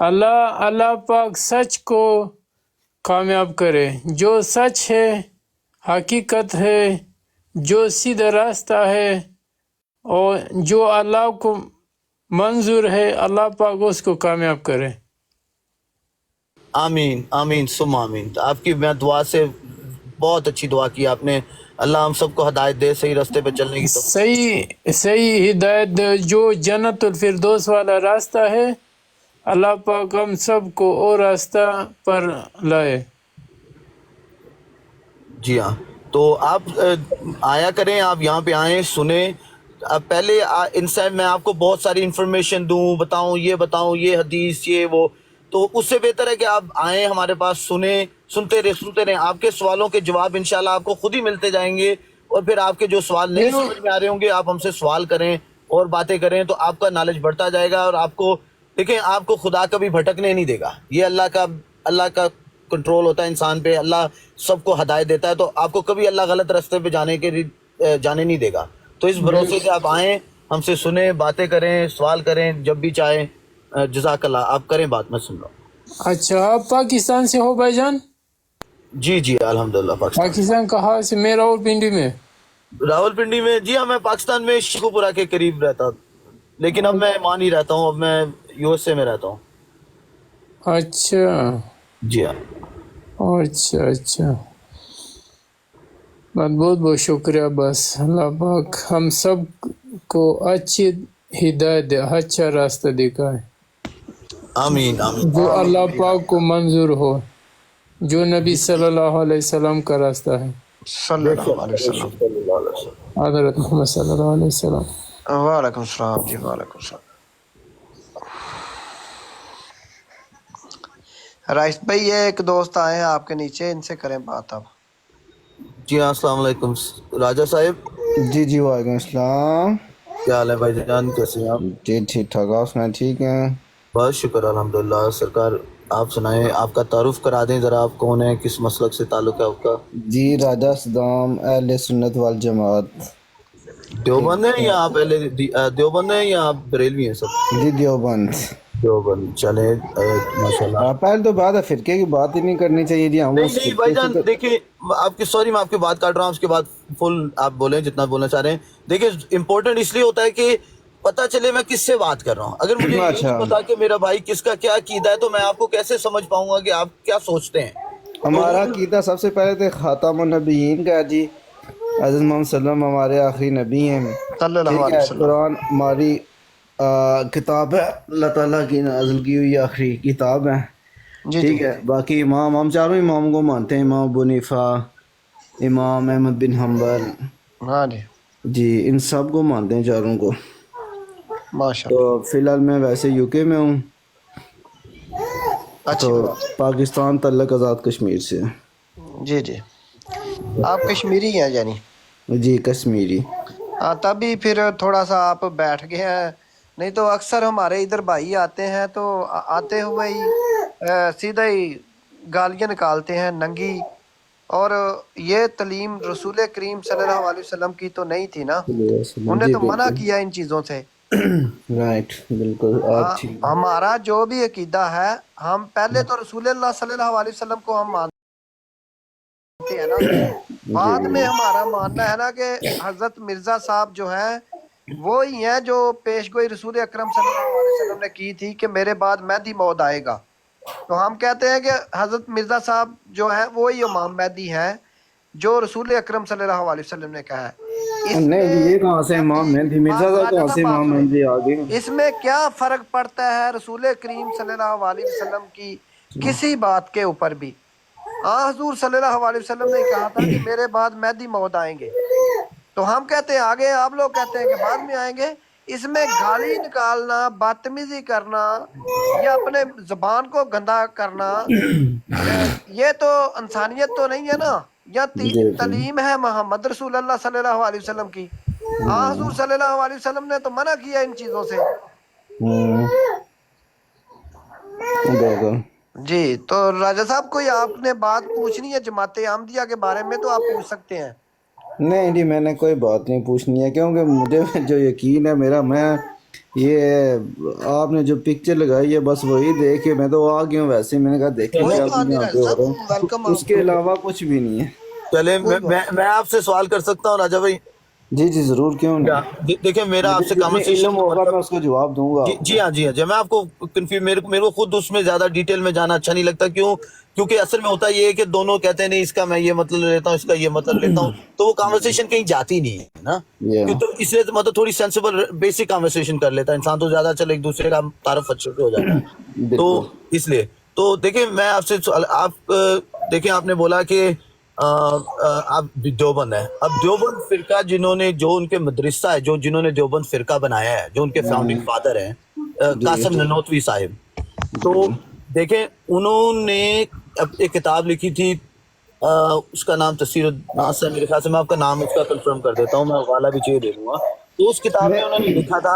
اللہ پاک سچ کو کامیاب کرے، جو سچ ہے حقیقت ہے، جو سیدھا راستہ ہے اور جو اللہ کو منظور ہے، اللہ پاک اس کو کامیاب کرے۔ آمین آمین ثم آمین۔ آپ کی میں دعا سے بہت اچھی دعا کی آپ نے، اللہ ہم سب کو ہدایت دے، صحیح راستے پہ چلنے کی توفیق۔ صحیح ہدایت دے، جو جنت الفردوس والا راستہ ہے، اللہ پاک ہم سب کو وہ راستہ پر لائے۔ جی ہاں، تو آپ آیا کریں، آپ یہاں پہ آئیں، سنیں۔ پہلے انسان میں آپ کو بہت ساری انفارمیشن دوں، بتاؤں یہ حدیث یہ وہ، تو اس سے بہتر ہے کہ آپ آئیں ہمارے پاس، سنیں، سنتے رہیں۔ آپ کے سوالوں کے جواب انشاءاللہ آپ کو خود ہی ملتے جائیں گے، اور پھر آپ کے جو سوال نہیں سمجھ میں آ رہے ہوں گے آپ ہم سے سوال کریں اور باتیں کریں، تو آپ کا نالج بڑھتا جائے گا، اور آپ کو دیکھیں آپ کو خدا کبھی بھٹکنے نہیں دے گا۔ یہ اللہ کا کنٹرول ہوتا ہے انسان پہ، اللہ سب کو ہدایت دیتا ہے، تو آپ کو کبھی اللہ غلط راستے پہ جانے نہیں دے گا۔ تو اس بھروسے سے آپ آئیں، ہم سے سنیں، باتیں کریں، سوال کریں جب بھی چاہیں۔ جزاک اللہ، آپ کریں بات، میں سن رہا ہوں۔ اچھا، آپ پاکستان سے ہو بھائی جان؟ جی الحمدللہ پاکستان کہاں سے؟ میں راولپنڈی میں۔ راول پنڈی میں؟ جی ہاں، میں پاکستان میں شیخو پورہ کے قریب رہتا ہوں، لیکن اب میں وہاں نہیں رہتا ہوں، اب میں یو ایس اے میں رہتا ہوں۔ اچھا جی ہاں، اچھا، بہت بہت شکریہ۔ بس اللہ پاک ہم سب کو اچھی ہدایت دے، اچھا راستہ دکھائے، آمین آمین۔ جو اللہ پاک کو منظور ہو، جو نبی صلی اللہ علیہ وسلم کا راستہ ہے، صلی اللہ علیہ وسلم۔ حضرت محمد صلی اللہ علیہ وسلم۔ وعلیکم السلام جی، وعلیکم السلام۔ رائس بھائی، یہ ایک دوست آئے ہیں آپ کے نیچے، ان سے کریں بات آپ۔ جی ہاں، السلام علیکم راجہ صاحب۔ جی وعلیکم السلام۔ کیا حال ہے بھائی جان، کیسے ہیں آپ؟ جی ٹھیک ٹھاک، آپ سنائیں ٹھیک ہیں؟ بہت شکر الحمدللہ۔ سرکار آپ سنائیں، آپ کا تعارف کرا دیں ذرا، آپ کون ہیں، کس مسلک سے تعلق ہے آپ کا؟ جی راجہ صدام، اہل سنت والجماعت۔ دیوبند ہیں یا آپ دیوبند ہیں یا آپ بریلوی ہیں سب؟ جی دیوبند۔ دیوبند، چلیں ماشاءاللہ۔ پہلے تو بات ہے، فرقے کی بات ہی نہیں کرنی چاہیے جی۔ ہم نہیں بھائی جان، دیکھیں آپ کی، سوری میں آپ کی بات کاٹ رہا ہوں، اس کے بعد فل آپ بولیں جتنا بولنا چاہ رہے ہیں۔ دیکھیں امپورٹنٹ اس لیے ہوتا ہے کہ پتہ چلے میں کس سے بات کر رہا ہوں۔ اگر مجھے یہ نہیں پتا کہ میرا بھائی کس کا کیا عقیدہ ہے، تو میں آپ کو کیسے سمجھ پاؤں گا کہ آپ کیا سوچتے ہیں؟ ہمارا عقیدہ سب سے پہلے تو خاتم النبیین کا ہے جی، حضرت محمد صلی اللہ علیہ وسلم ہمارے آخری نبی ہیں، صلی اللہ علیہ وسلم۔ قرآن ہماری کتاب ہے، اللہ تعالیٰ کی نازل کی ہوئی آخری کتاب ہے۔ جی ٹھیک جی ہے. باقی امام ہم چاروں امام کو مانتے ہیں, امام ابو حنیفہ, امام احمد بن حنبل, ہاں جی جی ان سب کو مانتے ہیں چاروں کو. ماشاء تو اللہ فی الحال میں ویسے یو کے میں ہوں, تو اچھی بات پاکستان تعلق آزاد کشمیر سے. جی جی آپ کشمیری ہیں یعنی جی کشمیری. ہاں تبھی پھر تھوڑا سا آپ بیٹھ گئے ہیں نہیں تو اکثر ہمارے ادھر بھائی آتے ہیں تو آتے ہوئے ہی سیدھا ہی گالیاں نکالتے ہیں ننگی اور یہ تعلیم رسول کریم صلی اللہ علیہ وسلم کی تو نہیں تھی نا انہوں نے جی تو منع بالکل کیا ان چیزوں سے رائٹ, بالکل آپ ٹھیک. ہمارا جو بھی عقیدہ ہے ہم پہلے تو رسول اللہ صلی اللہ علیہ وسلم کو ہم مانتے ہیں نا جی بعد میں ہمارا ماننا ہے نا کہ حضرت مرزا صاحب جو ہیں وہی ہیں جو پیش گوئی رسول اکرم صلی اللہ علیہ وسلم نے کی تھی کہ میرے بعد مہدی موعود آئے گا. تو ہم کہتے ہیں کہ حضرت مرزا صاحب جو ہیں وہی امام مہدی ہیں جو رسول اکرم صلی اللہ علیہ وسلم نے کہا ہے. اس نہیں جی, میں یہ کہاں سے امام مہدی مہدی مرزا صاحب راجہ کہاں سے صاحب بات امام سنیں مہدی آ گئے؟ اس میں کیا فرق پڑتا ہے رسول کریم صلی اللہ علیہ وسلم کی کسی بات کے اوپر بھی. حضور صلی اللہ علیہ وسلم نے کہا تھا کہ میرے بعد مہدی موعود آئیں گے تو ہم کہتے ہیں آگے, آپ لوگ کہتے ہیں کہ بعد میں آئیں گے. اس میں گالی نکالنا, بدتمیزی کرنا یا اپنے زبان کو گندا کرنا یہ تو انسانیت تو نہیں ہے نا. یا جی جی. تعلیم ہے محمد رسول اللہ صلی اللہ علیہ وسلم کی. حضور صلی اللہ علیہ وسلم نے تو منع کیا ان چیزوں سے. بالکل. جی تو راجہ صاحب کوئی آپ نے بات پوچھنی ہے جماعت احمدیہ کے بارے میں تو آپ پوچھ سکتے ہیں. نہیں جی, میں نے کوئی بات نہیں پوچھنی ہے کیونکہ مجھے جو یقین ہے میرا, میں یہ آپ نے جو پکچر لگائی ہے بس وہی دیکھ کے میں تو آ گیا ہوں. ویسے میں نے کہا دیکھیں کوئی کیا بات کچھ نہیں یہاں پہ راجہ ہو رہا صاحب, ویلکم ہے, اس آپ کے کو. علاوہ کچھ بھی نہیں ہے. چلے کوئی بات میں آپ سے سوال کر سکتا ہوں راجا بھائی؟ جی جی ضرور, کیوں نہیں. دیکھیں میرا آپ مجھے سے جتنی کانورسیشن علم کا ہوگا مطلب میں اس کا جواب دوں گا جی آپ کو. جی ہاں جی ہاں جی, میں آپ کو میرے کو خود اس میں زیادہ ڈیٹیل میں جانا اچھا نہیں لگتا. کیونکہ اصل میں ہوتا یہ ہے کہ دونوں کہتے ہیں نہیں اس کا میں یہ مطلب لیتا ہوں, اس کا یہ مطلب لیتا ہوں, تو وہ کانورسیشن کہیں جاتی نہیں ہے نا. Yeah. تو اس لیے مطلب تھوڑی سینسیبل بیسک کانورسیشن کر لیتا ہے انسان, تو زیادہ چلے ایک دوسرے کا تعارف اچھے سے ہو جاتا ہے. تو بالکل. اس لیے تو دیکھیں میں آپ سے آپ دیکھیں آپ نے بولا کہ آپ دیوبند ہے. اب دیوبند فرقہ جنہوں نے, جو ان کے مدرسہ ہے, جنہوں نے دیوبند فرقہ بنایا ہے, جو ان کے فاؤنڈنگ فادر ہیں جی قاسم ننوتوی صاحب, تو جی دیکھیں انہوں نے ایک کتاب لکھی تھی, اس کا نام تفسیر الناس ہے میرے خیال سے. میں آپ کا نام اس کا کنفرم کر دیتا ہوں, میں حوالہ بھی چاہیے دے دوں گا. تو اس کتاب میں انہوں نے لکھا تھا